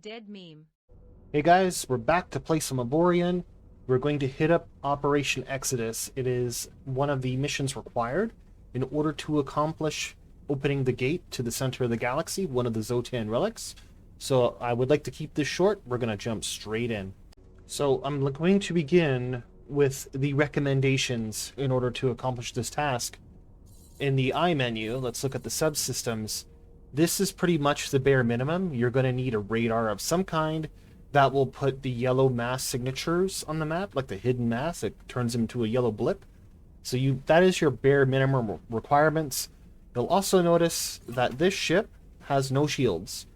dead meme. Hey guys, we're back to play some Avorion. We're going to hit up Operation Exodus. It is one of the missions required in order to accomplish opening the gate to the center of the galaxy, one of the Xsotan relics. So I would like to keep this short. We're going to jump straight in. So I'm going to begin with the recommendations in order to accomplish this task. In the I menu, let's look at the subsystems. This is pretty much the bare minimum. You're going to need a radar of some kind that will put the yellow mass signatures on the map, like the hidden mass. It turns into a yellow blip. So that is your bare minimum requirements. You'll also notice that this ship has no shields,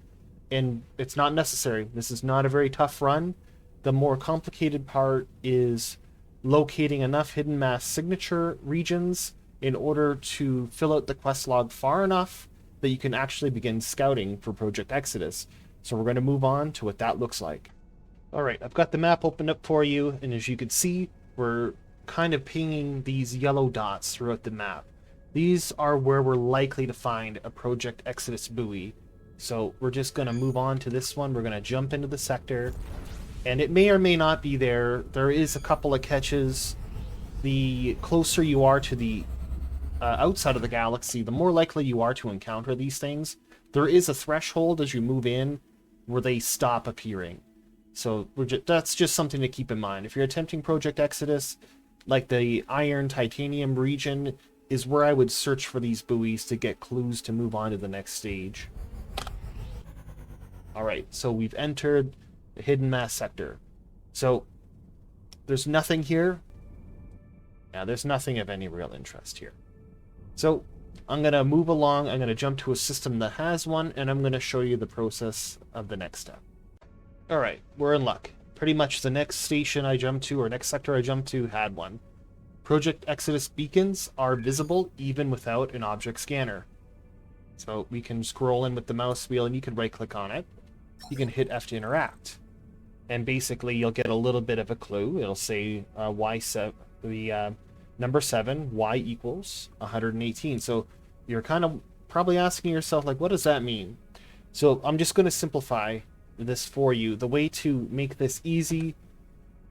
and it's not necessary. This is not a very tough run. The more complicated part is locating enough hidden mass signature regions in order to fill out the quest log far enough that you can actually begin scouting for Project Exodus. So we're going to move on to what that looks like. Alright, I've got the map opened up for you, and as you can see, we're kind of pinging these yellow dots throughout the map. These are where we're likely to find a Project Exodus buoy. So we're just going to move on to this one. We're going to jump into the sector, and it may or may not be there. There is a couple of catches. The closer you are to the outside of the galaxy, the more likely you are to encounter these things. There is a threshold as you move in where they stop appearing. So that's just something to keep in mind. If you're attempting Project Exodus, like the Iron Titanium region is where I would search for these buoys to get clues to move on to the next stage. Alright, so we've entered the hidden mass sector. So there's nothing here. Yeah, there's nothing of any real interest here. So I'm going to move along. I'm going to jump to a system that has one, and I'm going to show you the process of the next step. Alright, we're in luck. Pretty much the next station I jumped to, or next sector I jumped to, had one. Project Exodus beacons are visible even without an object scanner. So we can scroll in with the mouse wheel, and you can right-click on it. You can hit F to interact. And basically you'll get a little bit of a clue. It'll say number 7, y equals 118. So you're kind of probably asking yourself, like, what does that mean? So I'm just going to simplify this for you. The way to make this easy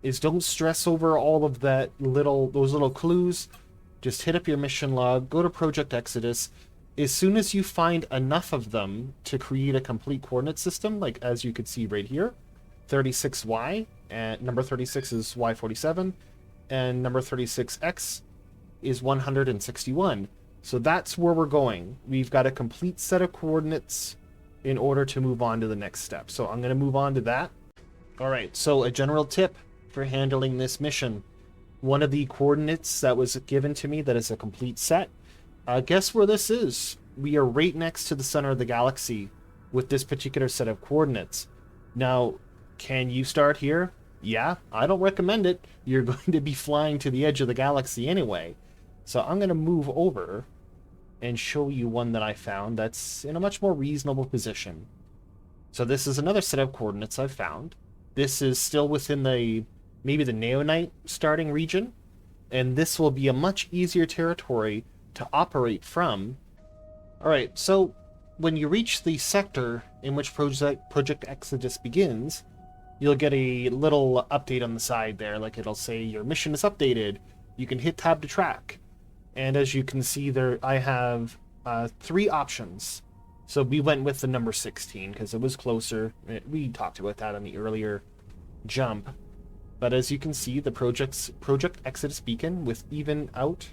is don't stress over all of those little clues. Just hit up your mission log, go to Project Exodus. As soon as you find enough of them to create a complete coordinate system, like as you can see right here, 36y, and number 36 is y47, and number 36x is 161. So that's where we're going. We've got a complete set of coordinates in order to move on to the next step. So I'm going to move on to that. Alright, so a general tip for handling this mission. One of the coordinates that was given to me that is a complete set, guess where this is? We are right next to the center of the galaxy with this particular set of coordinates. Now, can you start here? Yeah, I don't recommend it. You're going to be flying to the edge of the galaxy anyway. So I'm going to move over and show you one that I found that's in a much more reasonable position. So this is another set of coordinates I've found. This is still within maybe the Neonite starting region, and this will be a much easier territory to operate from. Alright, so when you reach the sector in which Project Exodus begins, you'll get a little update on the side there, like it'll say your mission is updated. You can hit tab to track. And as you can see there, I have 3 options. So we went with the number 16 because it was closer. We talked about that on the earlier jump. But as you can see, the Project Exodus beacon without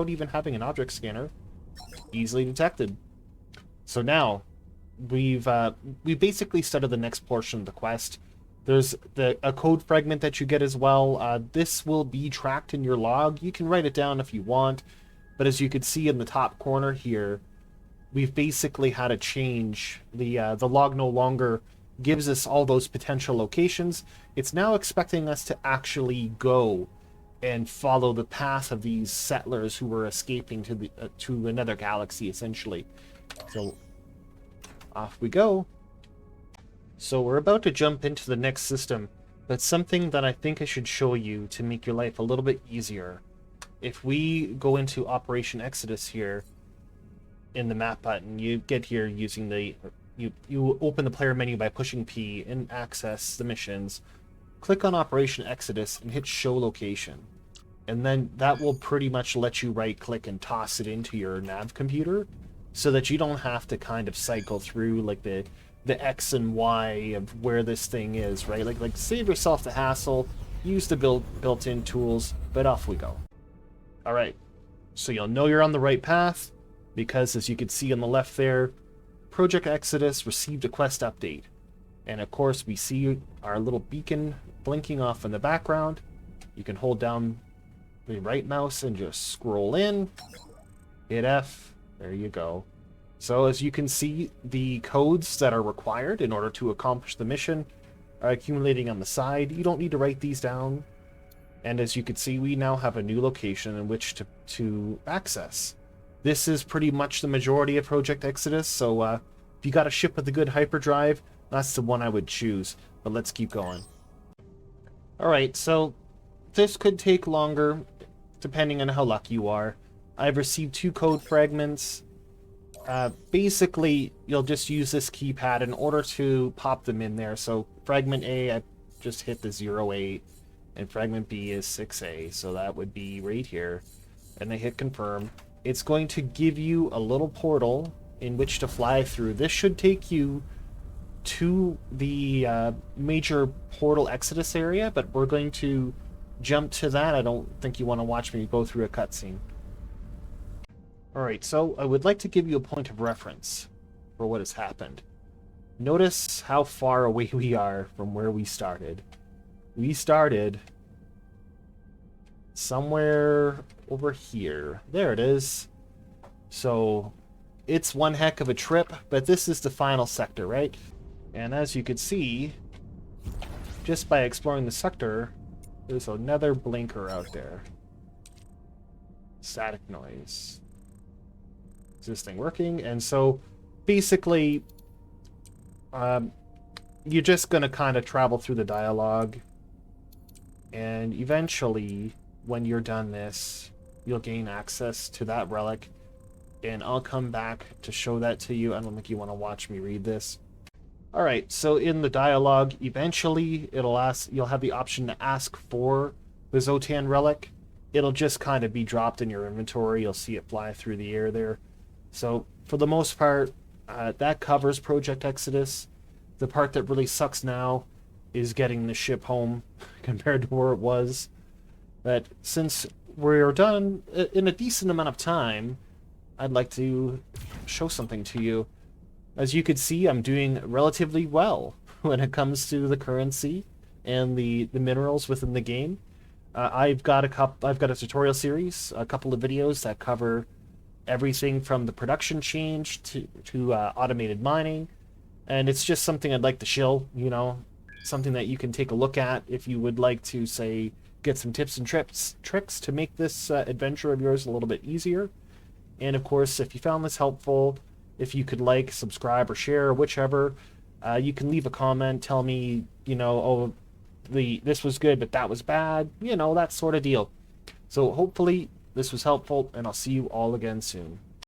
even having an object scanner, easily detected. So now we basically started the next portion of the quest. There's a code fragment that you get as well. This will be tracked in your log. You can write it down if you want, but as you can see in the top corner here, we've basically had a change. The log no longer gives us all those potential locations. It's now expecting us to actually go and follow the path of these settlers who were escaping to another galaxy, essentially. So off we go. So we're about to jump into the next system, but something that I think I should show you to make your life a little bit easier. If we go into Operation Exodus here in the map button, you get here using the You open the player menu by pushing P and access the missions. Click on Operation Exodus and hit Show Location. And then that will pretty much let you right-click and toss it into your nav computer so that you don't have to kind of cycle through like the X and Y of where this thing is, right? Like save yourself the hassle, use the built-in tools, but off we go. All right, so you'll know you're on the right path because, as you can see on the left there, Project Exodus received a quest update. And of course, we see our little beacon blinking off in the background. You can hold down the right mouse and just scroll in, hit F, there you go. So as you can see, the codes that are required in order to accomplish the mission are accumulating on the side. You don't need to write these down. And as you can see, we now have a new location in which to access. This is pretty much the majority of Project Exodus, so if you got a ship with a good hyperdrive, that's the one I would choose. But let's keep going. Alright, so this could take longer, depending on how lucky you are. I've received 2 code fragments. Basically, you'll just use this keypad in order to pop them in there. So fragment A, I just hit the 08, and fragment B is 6A, so that would be right here. And I hit confirm. It's going to give you a little portal in which to fly through. This should take you to the major portal Exodus area, but we're going to jump to that. I don't think you want to watch me go through a cutscene. Alright, so I would like to give you a point of reference for what has happened. Notice how far away we are from where we started. We started somewhere over here. There it is. So it's one heck of a trip, but this is the final sector, right? And as you can see, just by exploring the sector, there's another blinker out there. Static noise. Is this thing working? And so basically, you're just going to kind of travel through the dialogue. And eventually, when you're done this, you'll gain access to that relic. And I'll come back to show that to you. I don't think you want to watch me read this. Alright, so in the dialogue, eventually you'll have the option to ask for the Xsotan relic. It'll just kind of be dropped in your inventory. You'll see it fly through the air there. So for the most part, that covers Project Exodus. The part that really sucks now is getting the ship home compared to where it was. But since we're done in a decent amount of time, I'd like to show something to you. As you can see, I'm doing relatively well when it comes to the currency and the minerals within the game. I've got a tutorial series, a couple of videos that cover everything from the production change to automated mining, and it's just something I'd like to shill, you know, something that you can take a look at if you would like to, say, get some tips and tricks to make this adventure of yours a little bit easier. And of course, if you found this helpful, if you could like, subscribe, or share, or whichever, you can leave a comment, tell me, you know, oh, this was good, but that was bad, you know, that sort of deal. So hopefully this was helpful, and I'll see you all again soon.